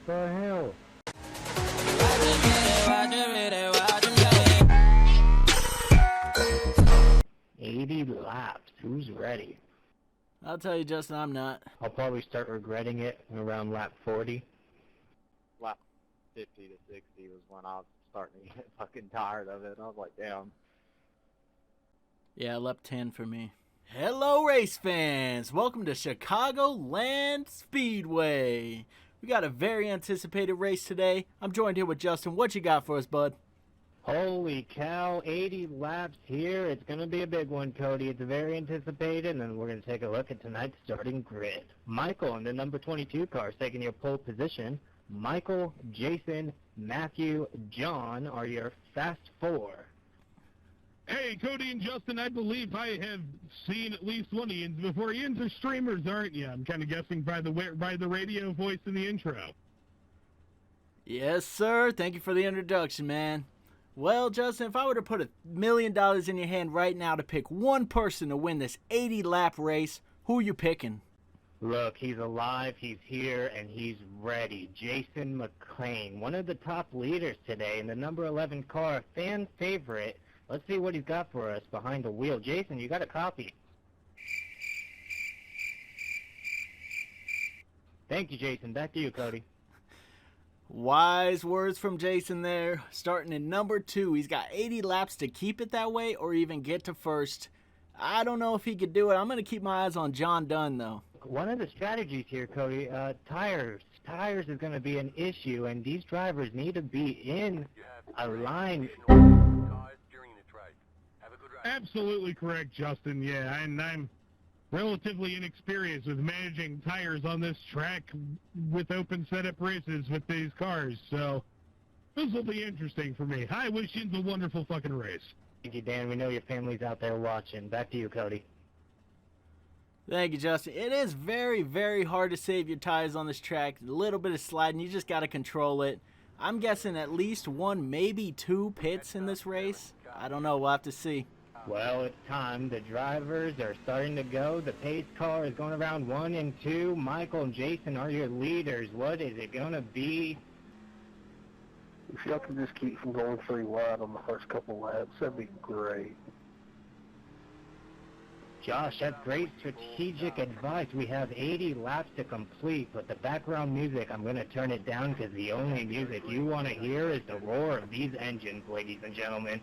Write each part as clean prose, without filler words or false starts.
the hell? "80 laps. Who's ready?" I'll tell you, Justin, I'm not. I'll probably start regretting it around lap 40. Lap 50 to 60 was when I was starting to get fucking tired of it. I was like, damn. Yeah, lap 10 for me. Hello, race fans. Welcome to Chicagoland Speedway. We got a very anticipated race today. I'm joined here with Justin. What you got for us, bud? Holy cow, 80 laps here. It's going to be a big one, Cody. It's very anticipated, and we're going to take a look at tonight's starting grid. Michael in the number 22 car is taking your pole position. Michael, Jason, Matthew, John are your fast four. Hey, Cody and Justin, I believe I have seen at least one Ian's before. Ian's are streamers, aren't you? I'm kind of guessing by the radio voice in the intro. Yes, sir. Thank you for the introduction, man. Well, Justin, if I were to put $1 million in your hand right now to pick one person to win this 80-lap race, who are you picking? Look, he's alive, he's here, and he's ready. Jason McClain, one of the top leaders today in the number 11 car, fan favorite. Let's see what he's got for us behind the wheel. Jason, you got a copy. Thank you, Jason. Back to you, Cody. Wise words from Jason there. Starting in number 2. He's got 80 laps to keep it that way or even get to first. I don't know if he could do it. I'm going to keep my eyes on John Dunn, though. One of the strategies here, Cody, tires. Tires is going to be an issue, and these drivers need to be in a line. Absolutely correct, Justin. Yeah, and I'm relatively inexperienced with managing tires on this track with open setup races with these cars, so this will be interesting for me. I wish you a wonderful fucking race. Thank you, Dan. We know your family's out there watching. Back to you, Cody. Thank you, Justin. It is very, very hard to save your tires on this track. A little bit of sliding. You just got to control it. I'm guessing at least 1, maybe 2 pits in this race. I don't know. We'll have to see. Well, it's time. The drivers are starting to go. The pace car is going around 1 and 2. Michael and Jason are your leaders. What is it going to be? If y'all can just keep from going 3 wide on the first couple laps, that'd be great. Josh, that's great strategic advice. We have 80 laps to complete, but the background music, I'm going to turn it down because the only music you want to hear is the roar of these engines, ladies and gentlemen.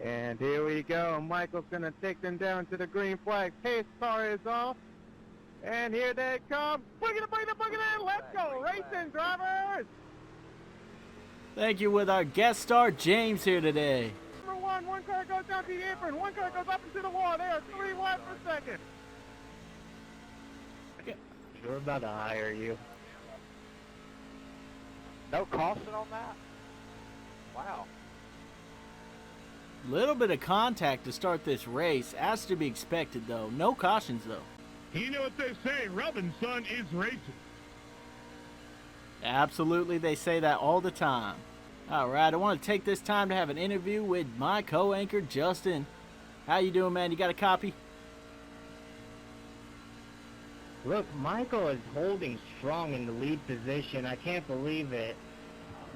And here we go. Michael's going to take them down to the green flag. Pace car is off. And here they come. Boogity, boogity, boogity. Let's go racing, drivers. Thank you with our guest star, James, here today. Number 1 car goes down to the apron. 1 car goes up into the wall. They are 3 laps per second. We're about to hire you. No caution on that? Wow. Little bit of contact to start this race. As to be expected, though. No cautions, though. You know what they say, rubbing, son, is racing. Absolutely, they say that all the time. Alright, I want to take this time to have an interview with my co-anchor, Justin. How you doing, man? You got a copy? Look, Michael is holding strong in the lead position. I can't believe it.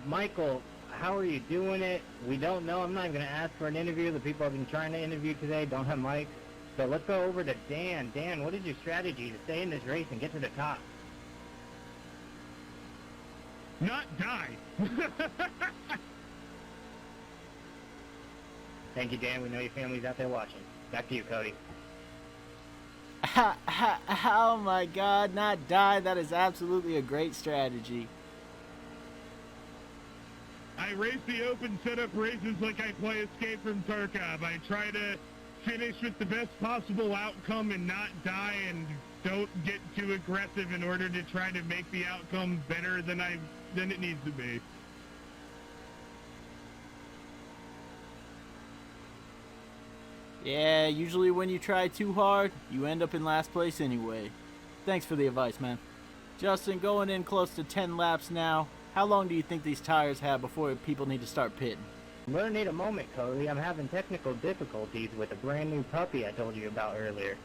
Michael, how are you doing it? We don't know. I'm not even going to ask for an interview. The people I've been trying to interview today don't have mics. So let's go over to Dan. Dan, what is your strategy to stay in this race and get to the top? Not die. Thank you, Dan. We know your family's out there watching. Back to you, Cody. Oh my God, not die. That is absolutely a great strategy. I race the open setup races like I play Escape from Tarkov. I try to finish with the best possible outcome and not die, and don't get too aggressive in order to try to make the outcome better than it needs to be. Yeah, usually when you try too hard, you end up in last place anyway. Thanks for the advice, man. Justin, going in close to 10 laps now. How long do you think these tires have before people need to start pitting? I'm going to need a moment, Cody. I'm having technical difficulties with a brand new puppy I told you about earlier.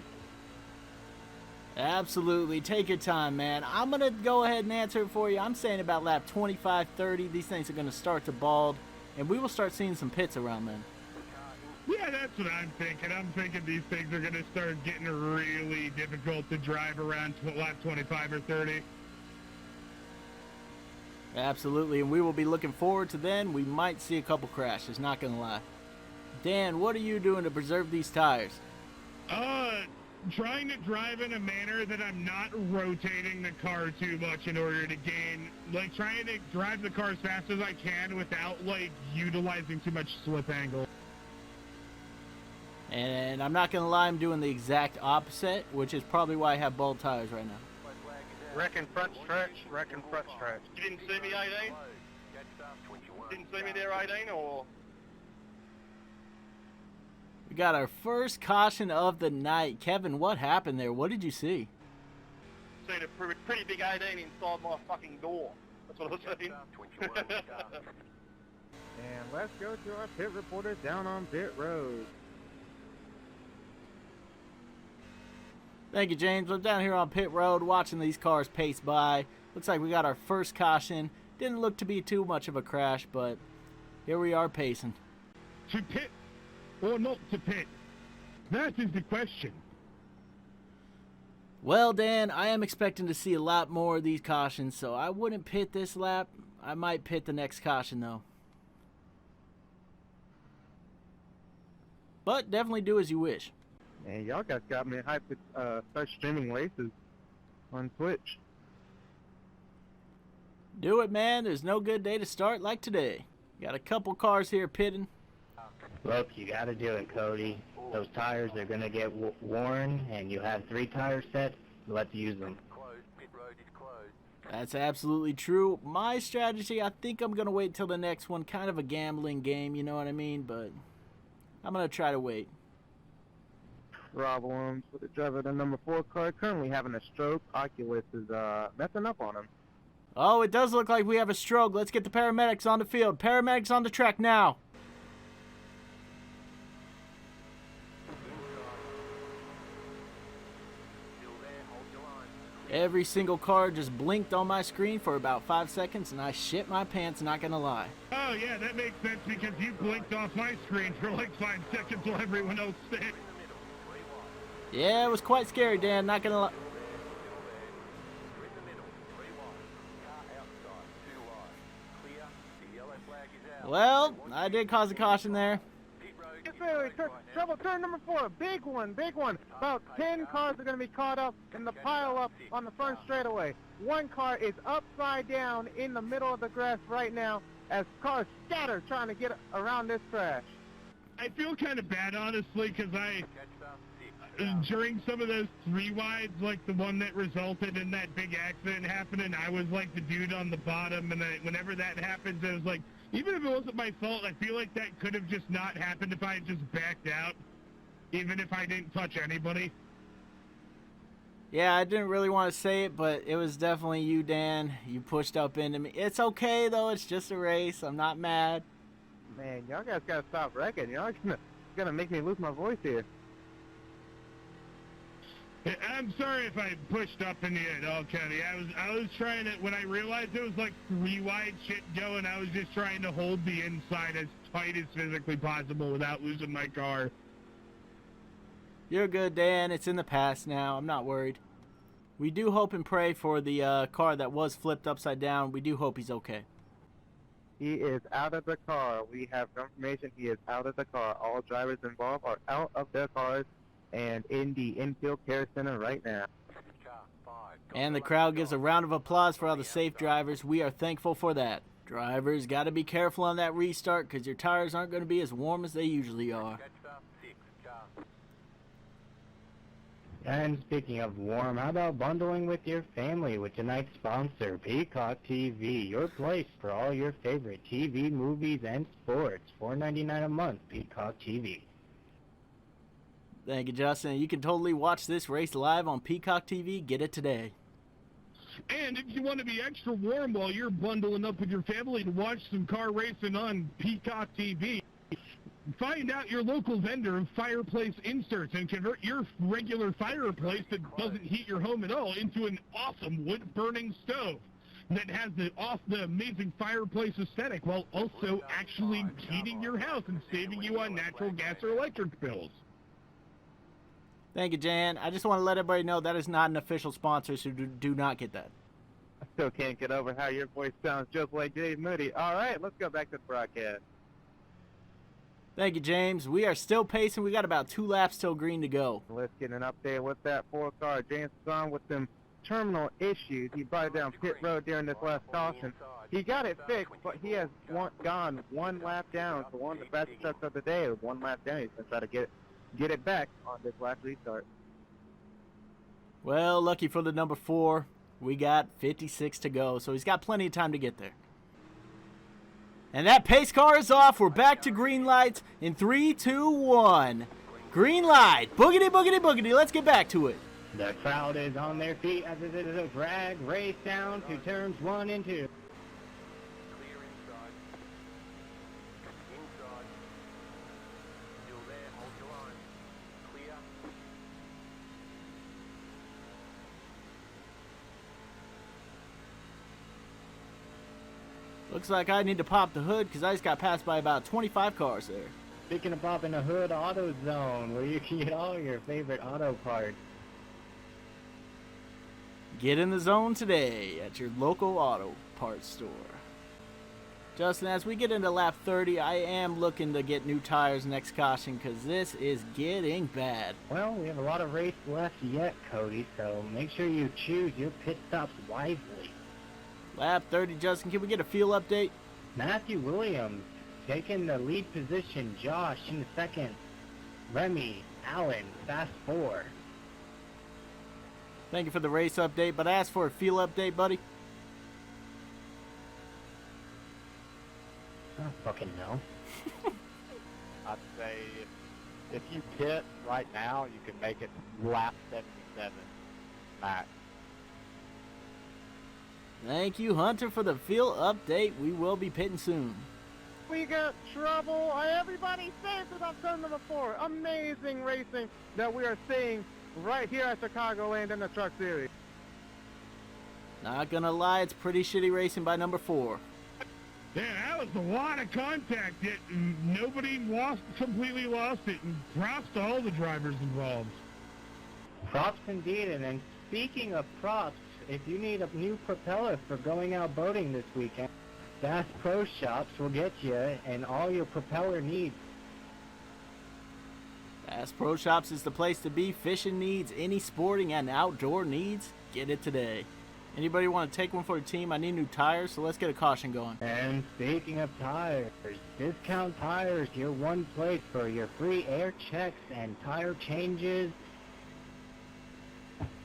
Absolutely. Take your time, man. I'm going to go ahead and answer it for you. I'm saying about lap 25, 30, these things are going to start to bald, and we will start seeing some pits around then. Yeah, that's what I'm thinking. I'm thinking these things are going to start getting really difficult to drive around lap 25 or 30. Absolutely, and we will be looking forward to then. We might see a couple crashes, not going to lie. Dan, what are you doing to preserve these tires? Trying to drive in a manner that I'm not rotating the car too much in order to gain, like, trying to drive the car as fast as I can without, like, utilizing too much slip angle. And I'm not going to lie, I'm doing the exact opposite, which is probably why I have bald tires right now. Wrecking front stretch, wrecking front stretch. You didn't see me, 18? Didn't see me there, 18, or? We got our first caution of the night. Kevin, what happened there? What did you see? Seen a pretty big 18 inside my fucking door. That's what I was saying. And let's go to our pit reporter down on pit road. Thank you, James. I'm down here on pit road watching these cars pace by. Looks like we got our first caution. Didn't look to be too much of a crash, but here we are pacing. To pit or not to pit? That is the question. Well, Dan, I am expecting to see a lot more of these cautions, so I wouldn't pit this lap. I might pit the next caution, though. But definitely do as you wish. And y'all guys got me hyped to start streaming races on Twitch. Do it, man. There's no good day to start like today. Got a couple cars here pitting. Look, you gotta do it, Cody. Those tires are gonna get worn, and you have 3 tire sets. Let's use them. That's absolutely true. My strategy, I think I'm gonna wait till the next one. Kind of a gambling game, you know what I mean? But I'm gonna try to wait. Problems with the driver of the number 4 car currently having a stroke. Oculus is messing up on him. Oh, it does look like we have a stroke. Let's get the paramedics on the field. Paramedics on the track now. Every single car just blinked on my screen for about 5 seconds, and I shit my pants, not gonna lie. Oh, yeah, that makes sense because you blinked off my screen for like 5 seconds while everyone else did. Yeah, it was quite scary, Dan, not gonna lie. Well, I did cause a caution there. Trouble turn number 4, big one. About 10 cars are going to be caught up in the pile up on the front straightaway. One car is upside down in the middle of the grass right now as cars scatter trying to get around this crash. I feel kind of bad, honestly, because during some of those 3 wides, like the one that resulted in that big accident happening, I was like the dude on the bottom, and whenever that happens, I was like, even if it wasn't my fault, I feel like that could have just not happened if I had just backed out, even if I didn't touch anybody. Yeah, I didn't really want to say it, but it was definitely you, Dan. You pushed up into me. It's okay, though. It's just a race. I'm not mad. Man, y'all guys got to stop wrecking. Y'all gonna make me lose my voice here. I'm sorry if I pushed up in the end, all Cody. I was trying to, when I realized it was like 3 wide shit going, I was just trying to hold the inside as tight as physically possible without losing my car. You're good, Dan. It's in the past now. I'm not worried. We do hope and pray for the car that was flipped upside down. We do hope he's okay. He is out of the car. We have confirmation he is out of the car. All drivers involved are out of their cars and in the infield care center right now. And the crowd gives a round of applause for all the safe drivers. We are thankful for that. Drivers, got to be careful on that restart because your tires aren't going to be as warm as they usually are. And speaking of warm, how about bundling with your family with tonight's sponsor, Peacock TV, your place for all your favorite TV, movies, and sports. $4.99 a month, Peacock TV. Thank you, Justin. You can totally watch this race live on Peacock TV. Get it today. And if you want to be extra warm while you're bundling up with your family to watch some car racing on Peacock TV, find out your local vendor of fireplace inserts and convert your regular fireplace that doesn't heat your home at all into an awesome wood-burning stove that has the amazing fireplace aesthetic while also actually heating your house and saving you on natural gas or electric bills. Thank you, Jan. I just want to let everybody know that is not an official sponsor, so do not get that. I still can't get over how your voice sounds just like Dave Moody. All right, let's go back to the broadcast. Thank you, James. We are still pacing. We got about 2 laps till green to go. Let's get an update with that 4-car. James is on with some terminal issues. He brought it down pit road during this last caution. He got it fixed, but he has gone 1 lap down. So one of the best trucks of the day with 1 lap down. He's going to try to get it back on this last restart. Well, lucky for the number 4, we got 56 to go, so he's got plenty of time to get there. And that pace car is off. We're back to green lights in 3, 2, 1. Green light. Boogity, boogity, boogity. Let's get back to it. The crowd is on their feet as it is a drag race down to turns 1 and 2. Clear inside. Inside. Still there, hold your line. Clear. Looks like I need to pop the hood because I just got passed by about 25 cars there. Speaking of popping the hood, Auto Zone, where you can get all your favorite auto parts. Get in the zone today at your local auto parts store. Justin, as we get into lap 30, I am looking to get new tires next caution because this is getting bad. Well, we have a lot of race left yet, Cody, so make sure you choose your pit stops wisely. Lap 30, Justin, can we get a fuel update? Matthew Williams taking the lead position, Josh in the second, Remy, Allen, fast 4. Thank you for the race update, but I asked for a fuel update, buddy. I don't fucking know. I'd say if you pit right now, you can make it lap 77 max. Thank you, Hunter, for the fuel update. We will be pitting soon. We got trouble. Everybody says it on turn number 4. Amazing racing that we are seeing right here at Chicagoland in the Truck Series. Not gonna lie, it's pretty shitty racing by number 4. Yeah, that was a lot of contact. Nobody completely lost it, and props to all the drivers involved. Props indeed, and then speaking of props, if you need a new propeller for going out boating this weekend, Bass Pro Shops will get you and all your propeller needs. Bass Pro Shops is the place to be. Fishing needs, any sporting and outdoor needs, get it today. Anybody want to take one for the team? I need new tires, so let's get a caution going. And speaking of tires, Discount Tires, your one place for your free air checks and tire changes.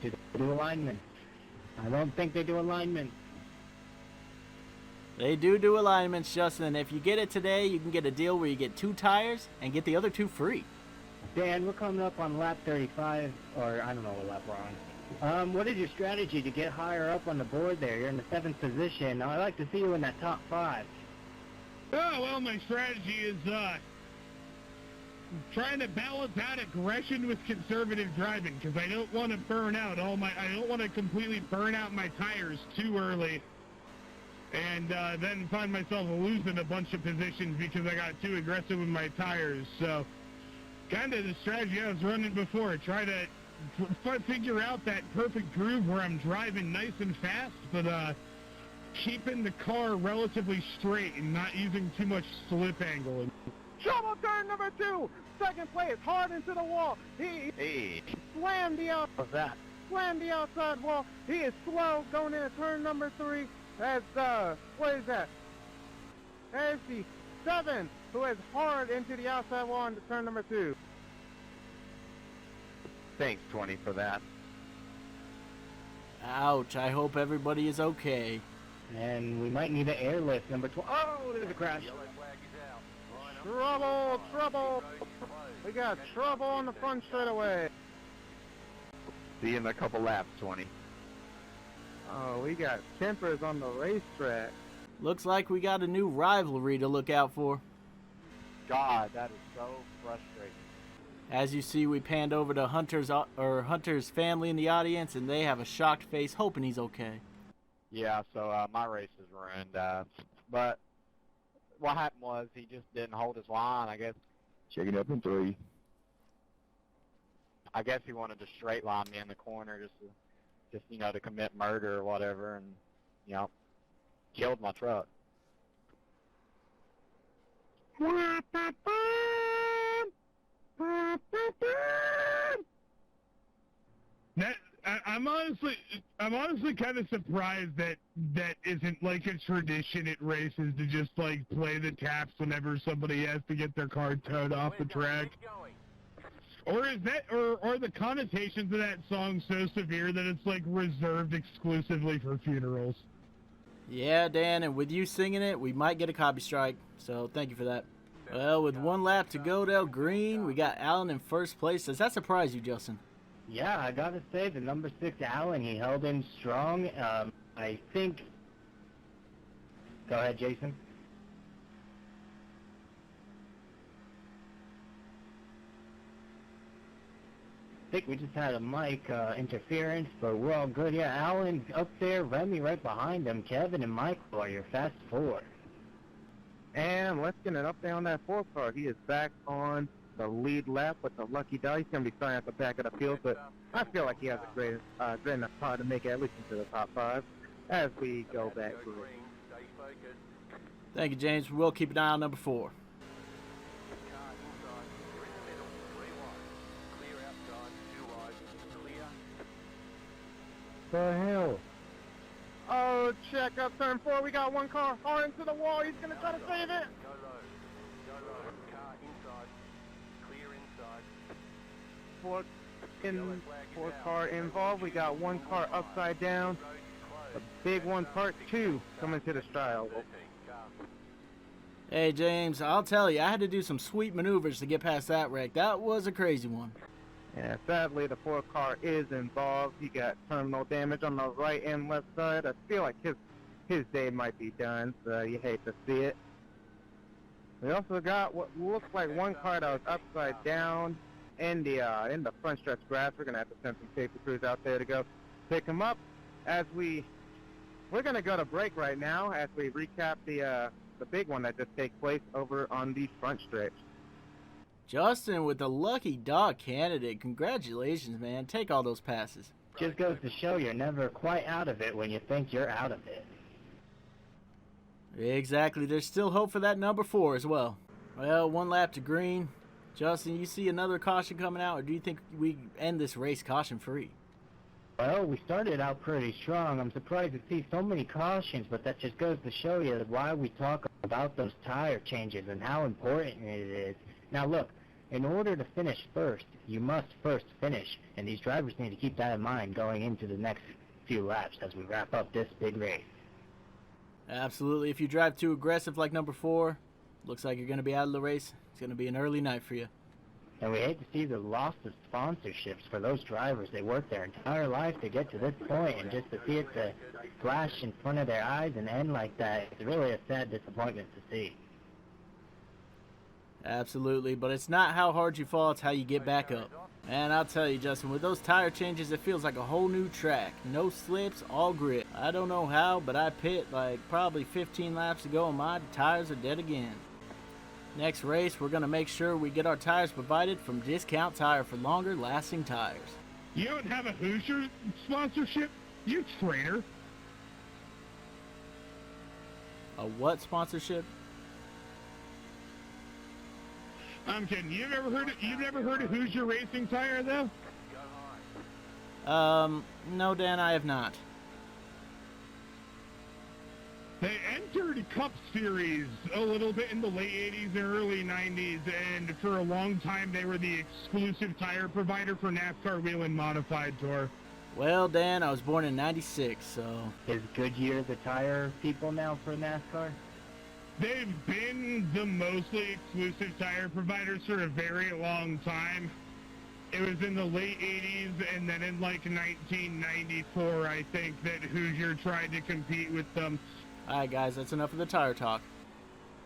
Do they do alignment? I don't think they do alignment. They do alignments, Justin. If you get it today, you can get a deal where you get 2 tires and get the other 2 free. Dan, we're coming up on lap 35, or I don't know what lap we're on. What is your strategy to get higher up on the board there? You're in the 7th position. I'd like to see you in that top 5. Oh, well, my strategy is trying to balance out aggression with conservative driving because I don't want to I don't want to completely burn out my tires too early and then find myself losing a bunch of positions because I got too aggressive with my tires. So kind of the strategy I was running before, try to figure out that perfect groove where I'm driving nice and fast, but keeping the car relatively straight and not using too much slip angle. Trouble turn number 2. Second place, hard into the wall. He slammed the outside wall. He is slow going into turn number 3. That's what is that? There's the 7 who is hard into the outside wall into turn number 2. Thanks, 20, for that. Ouch, I hope everybody is okay. And we might need an airlift number 12. Oh, there's a crash. Trouble. We got trouble on the front straightaway. See you in a couple laps, 20. Oh, we got tempers on the racetrack. Looks like we got a new rivalry to look out for. God, that is so frustrating. As you see, we panned over to Hunter's family in the audience, and they have a shocked face, hoping he's okay. Yeah, so my race is ruined. But what happened was he just didn't hold his line, I guess. Checking up in 3. I guess he wanted to straight line me in the corner just to commit murder or whatever, and killed my truck. I'm honestly kind of surprised that isn't like a tradition at races to just like play the taps whenever somebody has to get their car towed off the track. Or is that, or are the connotations of that song so severe that it's like reserved exclusively for funerals? Yeah, Dan, and with you singing it, we might get a copy strike, so thank you for that. Well, with 1 lap to go down green, we got Allen in first place. Does that surprise you, Justin? Yeah, I gotta say, the number 6 Allen, he held in strong. I think... Go ahead, Jason. I think we just had a mic interference, but we're all good. Yeah, Allen up there, Remy right behind him, Kevin and Michael are your fast 4. And let's get an update on that 4 car. He is back on the lead lap with the lucky dog. He's going to be starting at the back of the field, but I feel like he has a great enough car to make it at least into the top 5 as we go back through it. Thank you, James. We'll keep an eye on number 4. The hell? Oh, check up turn 4. We got 1 car hard into the wall. He's going to try to save it. Four car involved. We got 1 car upside down. A big one, part 2, coming to the trial. Hey, James, I'll tell you, I had to do some sweet maneuvers to get past that wreck. That was a crazy one. Yeah, sadly, the 4 car is involved. He got terminal damage on the right and left side. I feel like his day might be done, so you hate to see it. We also got what looks like 1 car that was upside down in the front stretch grass. We're gonna have to send some safety crews out there to go pick him up. As we're gonna go to break right now as we recap the big one that just takes place over on the front stretch. Justin with the lucky dog candidate. Congratulations, man. Take all those passes. Just goes to show you're never quite out of it when you think you're out of it. Exactly. There's still hope for that number 4 as well. Well, 1 lap to green. Justin, you see another caution coming out, or do you think we end this race caution-free? Well, we started out pretty strong. I'm surprised to see so many cautions, but that just goes to show you why we talk about those tire changes and how important it is. Now look, in order to finish first, you must first finish, and these drivers need to keep that in mind going into the next few laps as we wrap up this big race. Absolutely. If you drive too aggressive like number 4, looks like you're going to be out of the race. It's going to be an early night for you. And we hate to see the loss of sponsorships for those drivers. They worked their entire life to get to this point, and just to see it to flash in front of their eyes and end like that, it's really a sad disappointment to see. Absolutely, but it's not how hard you fall, it's how you get back up. And I'll tell you, Justin, with those tire changes, it feels like a whole new track. No slips, all grip. I don't know how, but I pit like probably 15 laps ago and my tires are dead again. Next race, we're going to make sure we get our tires provided from Discount Tire for longer lasting tires. You don't have a Hoosier sponsorship? You traitor. A what sponsorship? I'm kidding. You've never heard of Hoosier Racing Tire, though? No, Dan, I have not. They entered Cup Series a little bit in the late 80s and early 90s, and for a long time they were the exclusive tire provider for NASCAR Wheel and Modified Tour. Well, Dan, I was born in '96, so... Is Goodyear the tire people now for NASCAR? They've been the mostly exclusive tire providers for a very long time. It was in the late 80s, and then in like 1994, I think, that Hoosier tried to compete with them. Alright, guys, that's enough of the tire talk.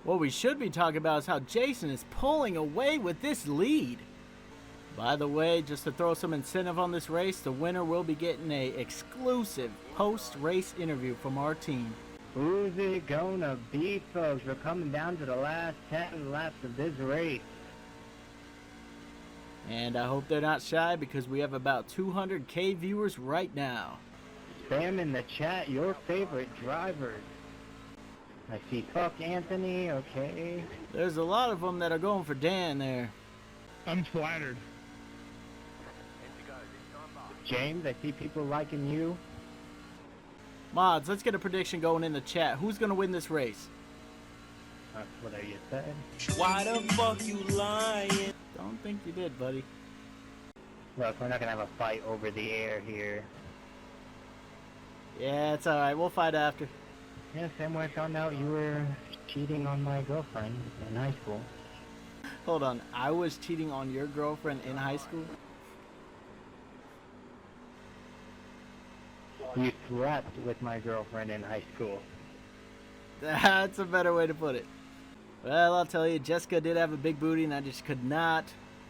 What we should be talking about is how Jason is pulling away with this lead. By the way, just to throw some incentive on this race, the winner will be getting a exclusive post-race interview from our team. Who's it gonna be, folks? We're coming down to the last 10 laps of this race. And I hope they're not shy because we have about 200K viewers right now. Spam in the chat your favorite drivers. I see Fuck Anthony, okay. There's a lot of them that are going for Dan there. I'm flattered. James, I see people liking you. Mods, let's get a prediction going in the chat. Who's going to win this race? That's what you said. Why the fuck you lying? Don't think you did, buddy. Look, we're not gonna have a fight over the air here. Yeah, it's alright. We'll fight after. Yeah, same way I found out you were cheating on my girlfriend in high school. Hold on. I was cheating on your girlfriend in high school? You slept with my girlfriend in high school. That's a better way to put it. Well, I'll tell you, Jessica did have a big booty, and I just could not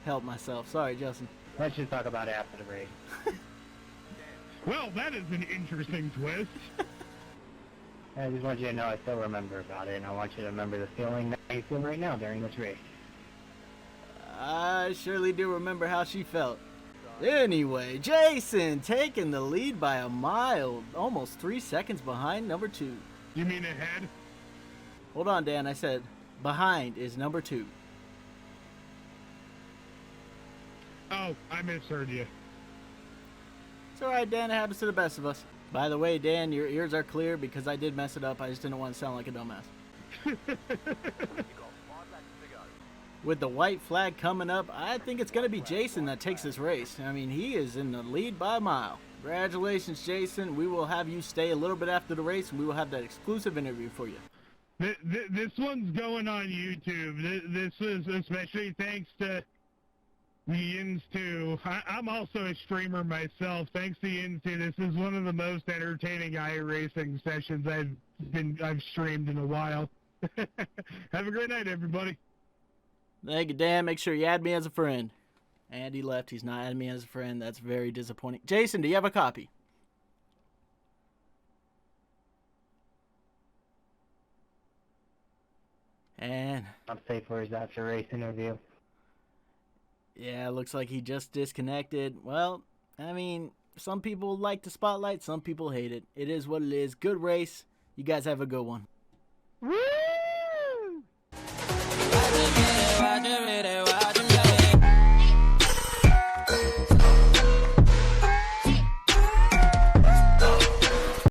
help myself. Sorry, Justin. Let's just talk about it after the race. Well, that is an interesting twist. I just want you to know I still remember about it, and I want you to remember the feeling that you feel right now during this race. I surely do remember how she felt. Anyway, Jason taking the lead by a mile, almost 3 seconds behind number 2. You mean ahead? Hold on, Dan. I said behind is number 2. Oh, I misheard you. It's alright, Dan. It happens to the best of us. By the way, Dan, your ears are clear because I did mess it up. I just didn't want to sound like a dumbass. With the white flag coming up, I think it's going to be Jason that takes this race. I mean, he is in the lead by a mile. Congratulations, Jason. We will have you stay a little bit after the race, and we will have that exclusive interview for you. This one's going on YouTube. This is especially thanks to the Yins2. I'm also a streamer myself. Thanks to Yins2, this is one of the most entertaining iRacing sessions I've streamed in a while. Have a great night, everybody. Thank you, Dan. Make sure you add me as a friend. And he left. He's not adding me as a friend. That's very disappointing. Jason, do you have a copy? And I'm safe for his after race interview. yeah, looks like he just disconnected. Well, I mean, some people like the spotlight, some people hate it. It is what it is. Good race. You guys have a good one. Woo!